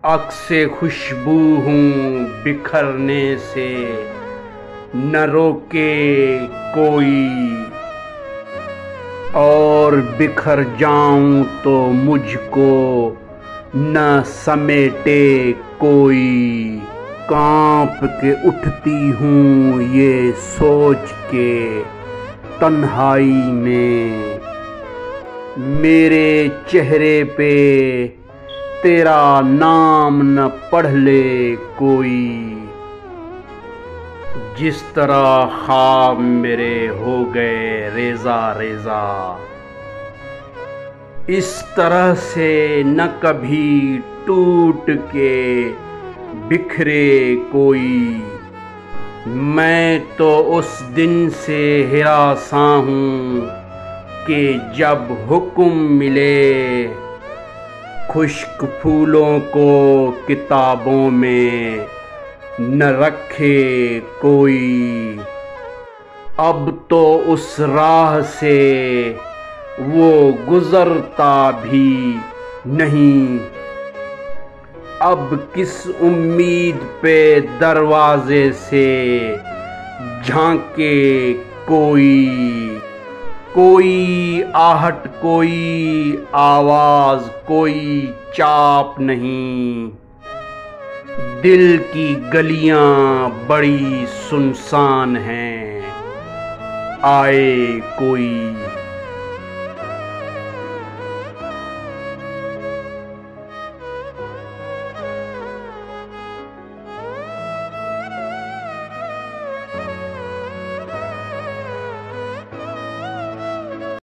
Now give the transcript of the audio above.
अक्से खुशबू हूँ बिखरने से, न रोके कोई। और बिखर जाऊं तो मुझको न समेटे कोई। कांप के उठती हूँ ये सोच के तन्हाई में, मेरे चेहरे पे तेरा नाम न पढ़ ले कोई। जिस तरह ख्वाब मेरे हो गए रेजा रेजा, इस तरह से न कभी टूट के बिखरे कोई। मैं तो उस दिन से हिरासा हूँ कि जब हुक्म मिले खुश्क फूलों को किताबों में न रखे कोई। अब तो उस राह से वो गुजरता भी नहीं, अब किस उम्मीद पे दरवाजे से झांके कोई। कोई आहट, कोई आवाज, कोई चाप नहीं। दिल की गलियां बड़ी सुनसान हैं, आए कोई।